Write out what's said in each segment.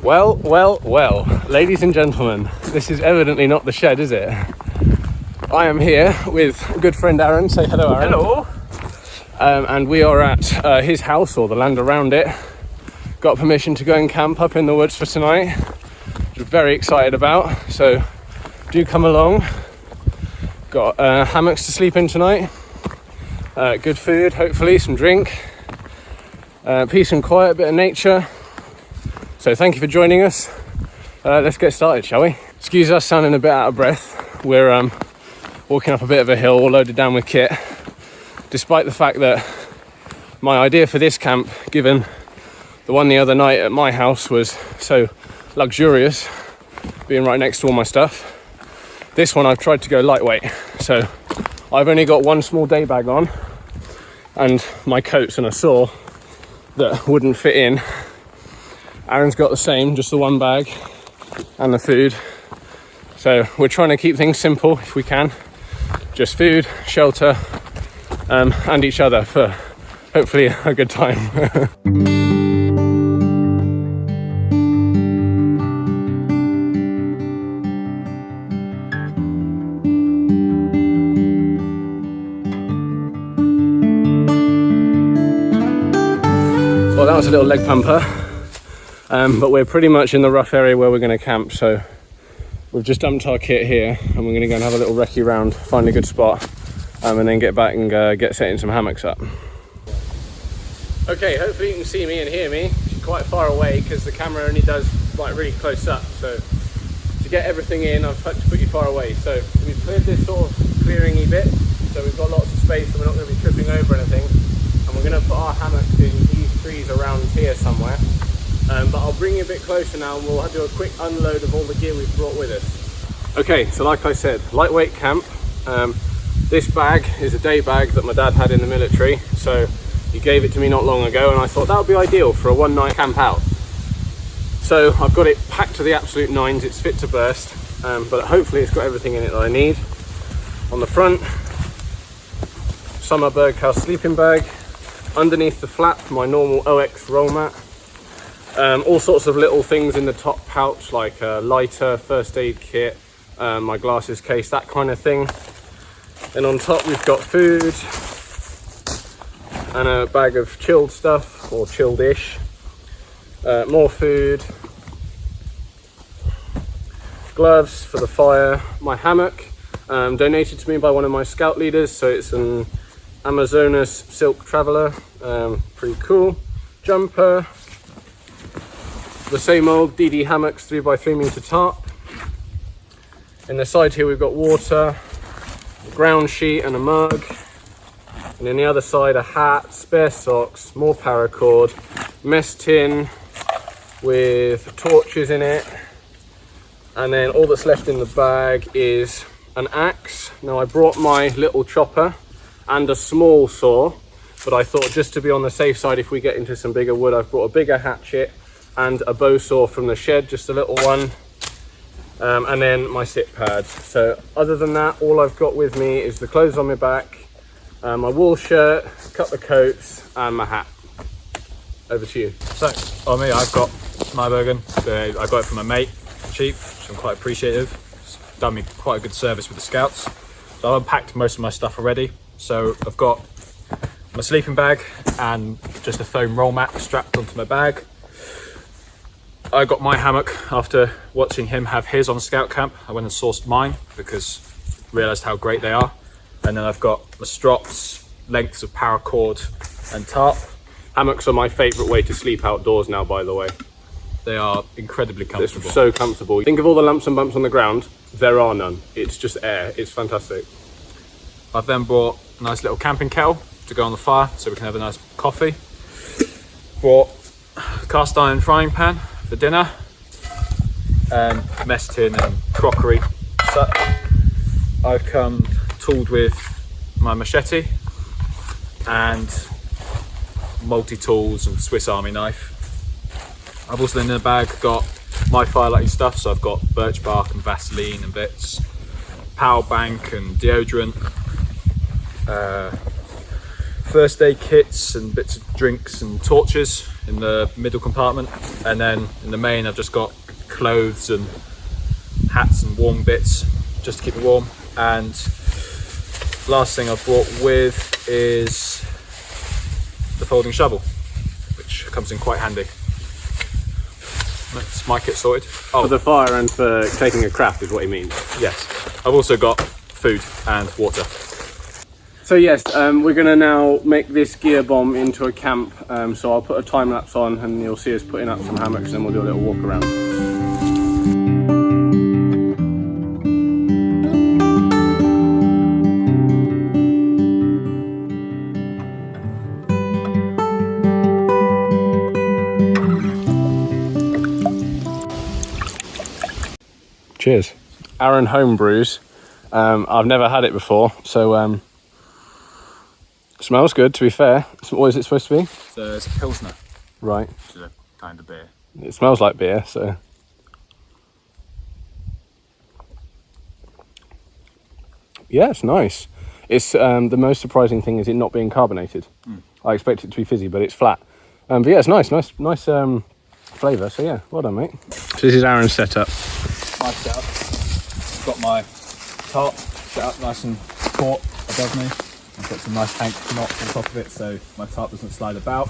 Well, ladies and gentlemen, this is evidently not the shed, is it? I am here with a good friend Aaron. Say hello, Aaron. Hello. And we are at his house, or the land around it. Got permission to go and camp up in the woods for tonight, which we're very excited about, so do come along. Got hammocks to sleep in tonight, good food, hopefully some drink, peace and quiet, a bit of nature. So thank you for joining us. Let's get started, shall we? Excuse us sounding a bit out of breath. We're walking up a bit of a hill, all loaded down with kit, despite the fact that my idea for this camp, given the one the other night at my house, was so luxurious, being right next to all my stuff. This one I've tried to go lightweight, so I've only got one small day bag on and my coats and a saw that wouldn't fit in. Aaron's got the same, just the one bag and the food. So we're trying to keep things simple if we can. Just food, shelter, and each other for hopefully a good time. Well, that was a little leg pumper. But we're pretty much in the rough area where we're going to camp, so we've just dumped our kit here and we're going to go and have a little recce round, find a good spot, and then get back and get setting some hammocks up. Okay, hopefully you can see me and hear me. It's quite far away because the camera only does like really close up, so to get everything in I've had to put you far away. So we've cleared this sort of clearing-y bit, so we've got lots of space and we're not going to be tripping over anything, and we're going to put our hammocks in these trees around here somewhere. But I'll bring you a bit closer now and we'll do a quick unload of all the gear we've brought with us. Okay, so like I said, lightweight camp. This bag is a day bag that my dad had in the military, so he gave it to me not long ago and I thought that would be ideal for a one night camp out. So I've got it packed to the absolute nines, it's fit to burst, but hopefully it's got everything in it that I need. On the front, summer birdhouse sleeping bag. Underneath the flap, my normal OX roll mat. All sorts of little things in the top pouch, like a lighter, first aid kit, my glasses case, that kind of thing. Then on top we've got food and a bag of chilled stuff, or chilled-ish. More food, gloves for the fire, my hammock, donated to me by one of my scout leaders, so it's an Amazonas silk traveler, pretty cool. Jumper, the same old DD Hammocks 3x3 meter tarp. In the side here we've got water, a ground sheet and a mug. And in the other side a hat, spare socks, more paracord, mess tin with torches in it. And then all that's left in the bag is an axe. Now I brought my little chopper and a small saw, but I thought just to be on the safe side, if we get into some bigger wood, I've brought a bigger hatchet and a bow saw from the shed, just a little one, and then my sit pad. So other than that, all I've got with me is the clothes on my back, my wool shirt, a couple of coats and my hat. Over to you. So on me, I've got my Bergen. I got it from a mate, cheap, which I'm quite appreciative. It's done me quite a good service with the scouts. So I've unpacked most of my stuff already. So I've got my sleeping bag and just a foam roll mat strapped onto my bag. I got my hammock after watching him have his on scout camp. I went and sourced mine because I realised how great they are. And then I've got the strops, lengths of paracord and tarp. Hammocks are my favourite way to sleep outdoors now, by the way. They are incredibly comfortable. It's so comfortable. Think of all the lumps and bumps on the ground, there are none. It's just air, it's fantastic. I've then brought a nice little camping kettle to go on the fire so we can have a nice coffee. Brought a cast iron frying pan for dinner, and mess tin and crockery. So I've come tooled with my machete and multi-tools and Swiss Army knife. I've also in the bag got my firelighting stuff, so I've got birch bark and Vaseline and bits, power bank and deodorant, first aid kits and bits of drinks and torches in the middle compartment, and then in the main I've just got clothes and hats and warm bits just to keep me warm. And last thing I've brought with is the folding shovel, which comes in quite handy. That's my kit sorted. For the fire and for taking a crap is what he means. Yes, I've also got food and water. So yes, we're going to now make this gear bomb into a camp. So I'll put a time lapse on and you'll see us putting up some hammocks, and then we'll do a little walk around. Cheers. Aaron homebrews. I've never had it before, so smells good, to be fair. So what is it supposed to be? So it's a Pilsner. Right. Which is a kind of beer. It smells like beer, so. Yeah, it's nice. It's the most surprising thing is it not being carbonated. I expect it to be fizzy, but it's flat. But yeah, it's nice flavour. So yeah, well done, mate. So this is Aaron's setup. My setup. I've got my tarp set up nice and taut above me. I've got some nice hank knots on top of it so my tarp doesn't slide about.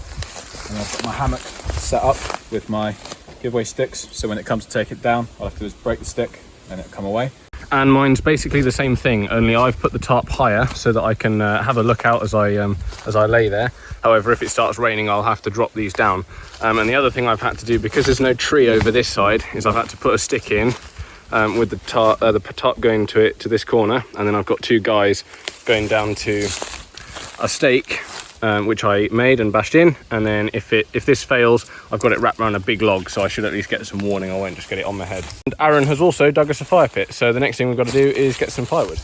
And I've got my hammock set up with my giveaway sticks, so when it comes to take it down, all I have to do is break the stick and it'll come away. And mine's basically the same thing, only I've put the tarp higher so that I can have a look out as I lay there. However, if it starts raining, I'll have to drop these down. And the other thing I've had to do, because there's no tree over this side, is I've had to put a stick in with the tarp going to this corner, and then I've got two guys going down to a stake, which I made and bashed in, and then if this fails, I've got it wrapped around a big log, so I should at least get some warning. I won't just get it on my head. And Aaron has also dug us a fire pit, so the next thing we've got to do is get some firewood.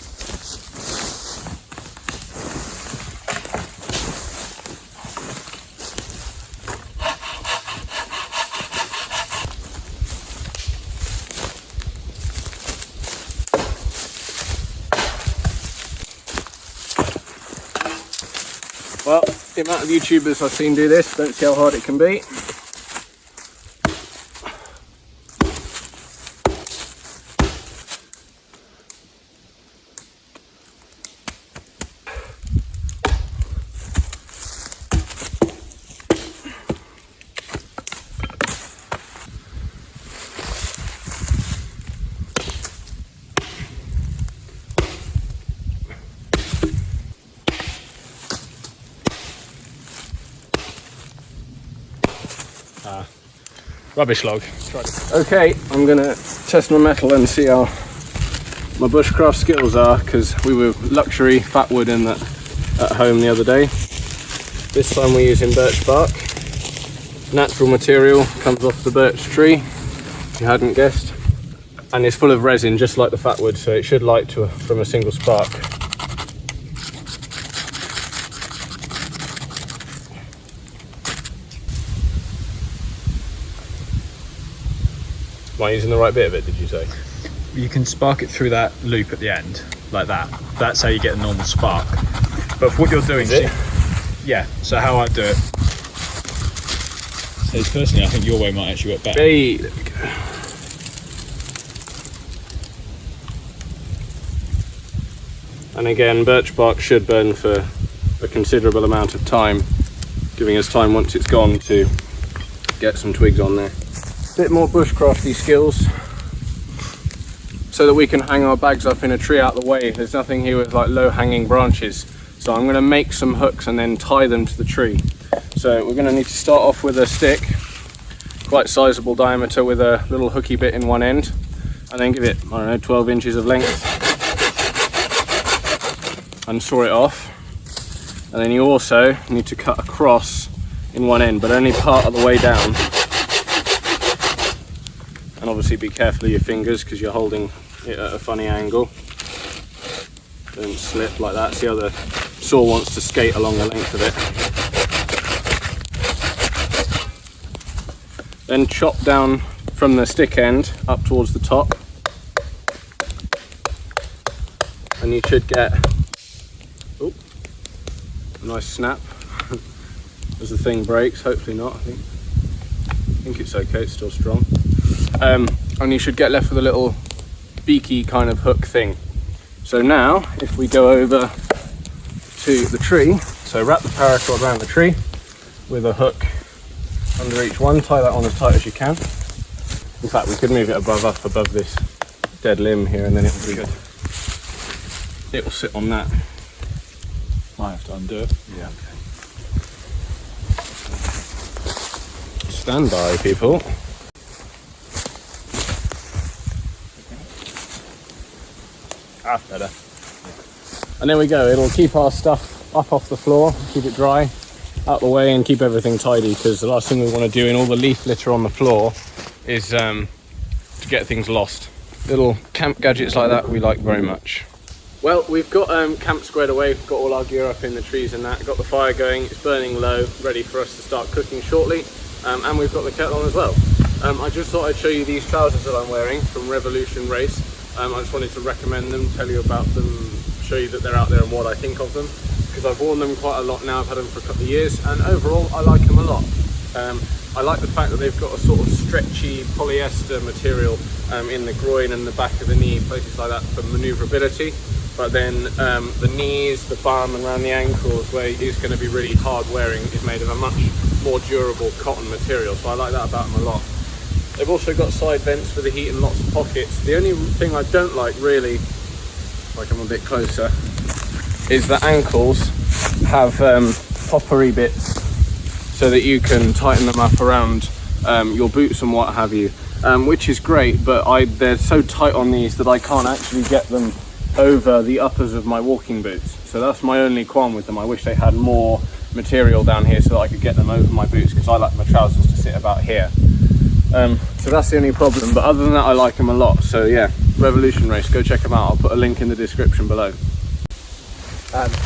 Well, the amount of YouTubers I've seen do this, don't see how hard it can be. Rubbish log. Okay, I'm gonna test my metal and see how my bushcraft skills are, because we were luxury fat wood in that at home the other day. This time we're using birch bark. Natural material, comes off the birch tree, if you hadn't guessed. And it's full of resin just like the fat wood, so it should light from a single spark. Am I using the right bit of it, did you say? You can spark it through that loop at the end, like that. That's how you get a normal spark. But for what you're doing, yeah, so how I do it. So personally, I think your way might actually work better. Hey, there we go. And again, birch bark should burn for a considerable amount of time, giving us time once it's gone to get some twigs on there. Bit more bushcrafty skills so that we can hang our bags up in a tree out the way. There's nothing here with like low hanging branches, so I'm going to make some hooks and then tie them to the tree. So we're going to need to start off with a stick, quite sizable diameter, with a little hooky bit in one end, and then give it, I don't know, 12 inches of length and saw it off. And then you also need to cut across in one end, but only part of the way down. And obviously be careful of your fingers because you're holding it at a funny angle. Don't slip like that. See how the saw wants to skate along the length of it. Then chop down from the stick end up towards the top. And you should get a nice snap as the thing breaks. Hopefully not, I think. think it's okay, it's still strong. And you should get left with a little beaky kind of hook thing. So now, if we go over to the tree, so wrap the paracord around the tree with a hook under each one, tie that on as tight as you can. In fact, we could move it above this dead limb here, and then it'll be good. It will sit on that. Might have to undo it. Yeah. Stand by, people. That's better. And there we go. It'll keep our stuff up off the floor, keep it dry, out the way, and keep everything tidy, because the last thing we want to do in all the leaf litter on the floor is to get things lost. Little camp gadgets like that we like very much. Well, we've got camp squared away, we've got all our gear up in the trees and that, got the fire going, it's burning low, ready for us to start cooking shortly, and we've got the kettle on as well. I just thought I'd show you these trousers that I'm wearing from Revolution Race. I just wanted to recommend them, tell you about them, show you that they're out there and what I think of them, because I've worn them quite a lot now, I've had them for a couple of years, and overall I like them a lot. I like the fact that they've got a sort of stretchy polyester material in the groin and the back of the knee, places like that, for manoeuvrability. But then the knees, the bum and around the ankles, where it is going to be really hard wearing, is made of a much more durable cotton material. So I like that about them a lot. They've also got side vents for the heat and lots of pockets. The only thing I don't like really, if I come a bit closer, is the ankles have poppery bits so that you can tighten them up around your boots and what have you, which is great, but they're so tight on these that I can't actually get them over the uppers of my walking boots. So that's my only qualm with them. I wish they had more material down here so that I could get them over my boots, because I like my trousers to sit about here. So that's the only problem, but other than that I like them a lot. So yeah, Revolution Race, go check them out. I'll put a link in the description below.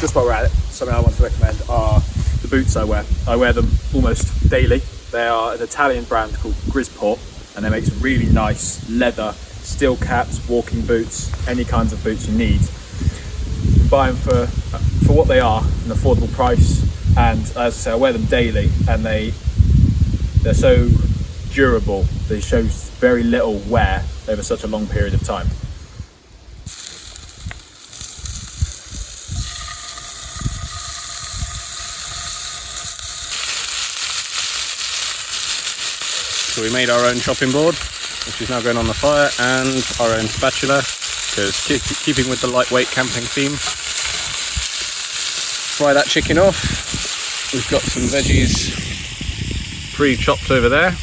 Just while we're at it, something I want to recommend are the boots I wear. I wear them almost daily. They are an Italian brand called Grisport, and they make some really nice leather steel caps, walking boots, any kinds of boots you need. You can buy them for what they are, an affordable price, and as I say, I wear them daily, and they're so durable. They show very little wear over such a long period of time. So we made our own chopping board, which is now going on the fire, and our own spatula, because keeping with the lightweight camping theme. Fry that chicken off. We've got some veggies pre-chopped over there,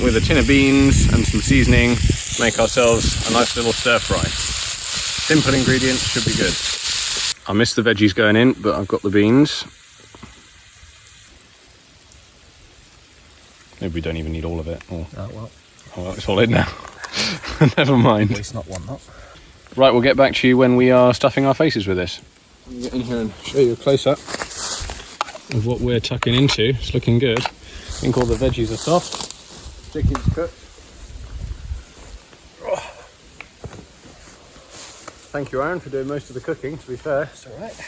with a tin of beans and some seasoning. Make ourselves a nice little stir fry. Simple ingredients, should be good. I missed the veggies going in, but I've got the beans. Maybe we don't even need all of it. Or... Oh, it's all in now. Never mind. At least not one up. Right, we'll get back to you when we are stuffing our faces with this. I'll get in here and show you a close-up of what we're tucking into. It's looking good. I think all the veggies are soft. Chicken's cooked. Oh. Thank you, Aaron, for doing most of the cooking, to be fair. It's alright.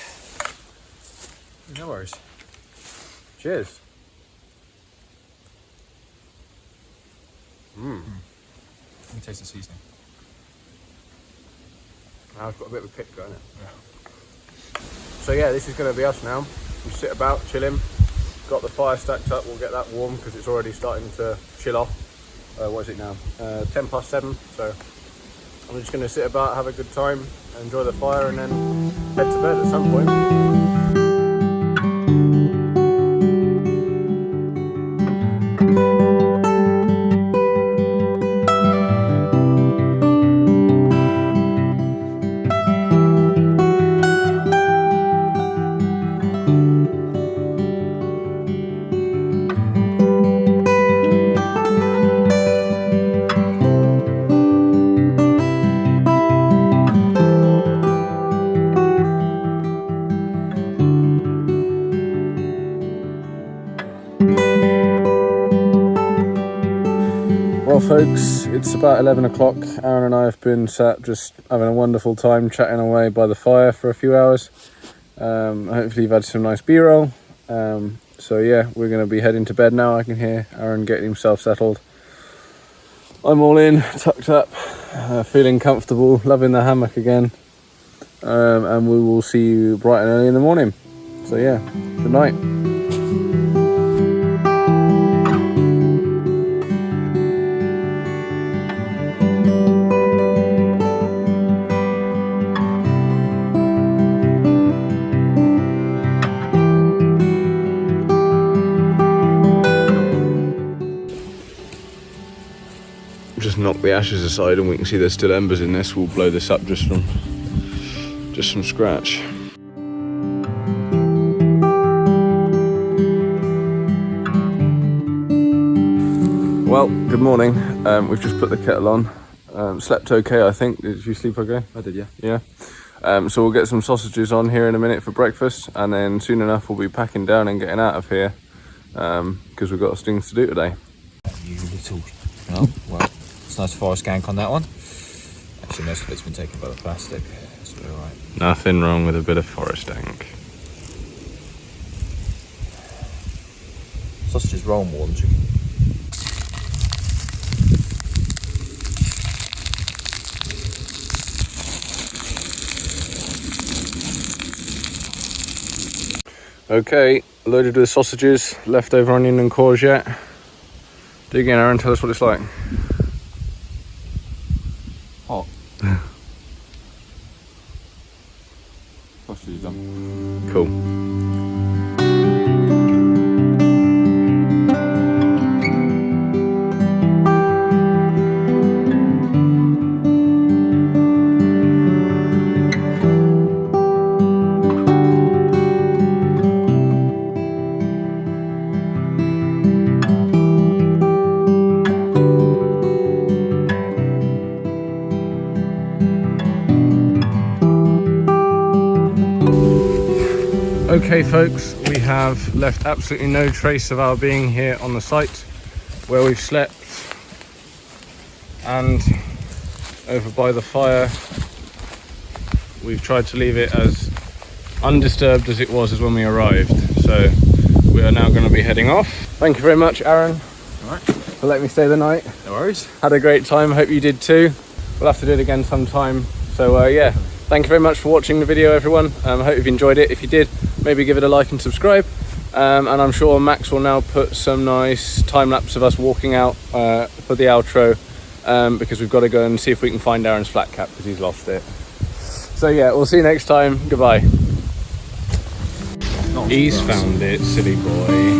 No worries. Cheers. Let me taste the seasoning. Now it's got a bit of a kick going it. Yeah. So yeah, this is going to be us now. We sit about, chilling. Got the fire stacked up. We'll get that warm because it's already starting to chill off. What is it now? 7:10. So I'm just going to sit about, have a good time, enjoy the fire, and then head to bed at some point. Well folks, it's about 11 o'clock. Aaron and I have been sat just having a wonderful time chatting away by the fire for a few hours. Hopefully you've had some nice B-roll. So So yeah, we're going to be heading to bed now. I can hear Aaron getting himself settled. I'm all in, tucked up, feeling comfortable, loving the hammock again. And we will see you bright and early in the morning. So yeah, good night. Just knock the ashes aside and we can see there's still embers in this. We'll blow this up just from scratch. Well, good morning. We've just put the kettle on. Slept okay, I think. Did you sleep okay? I did, yeah. Yeah. So we'll get some sausages on here in a minute for breakfast, and then soon enough we'll be packing down and getting out of here because we've got things to do today. You little... Oh, well, it's nice forest gank on that one. Actually, most of it's been taken by the plastic, so we're alright. Nothing wrong with a bit of forest dank. Sausages roll more than chicken. Okay, loaded with sausages, leftover onion and courgette. Dig in, Aaron, tell us what it's like. Hot. Sausages done. Cool. Okay folks, we have left absolutely no trace of our being here on the site where we've slept, and over by the fire we've tried to leave it as undisturbed as it was as when we arrived. So we are now going to be heading off. Thank you very much, Aaron, for letting me stay the night. No worries. Had a great time, hope you did too. We'll have to do it again sometime. So yeah, thank you very much for watching the video, everyone. I hope you've enjoyed it. If you did, maybe give it a like and subscribe. And I'm sure Max will now put some nice time lapse of us walking out for the outro, because we've got to go and see if we can find Aaron's flat cap because he's lost it. So yeah, we'll see you next time. Goodbye. He's found it, silly boy.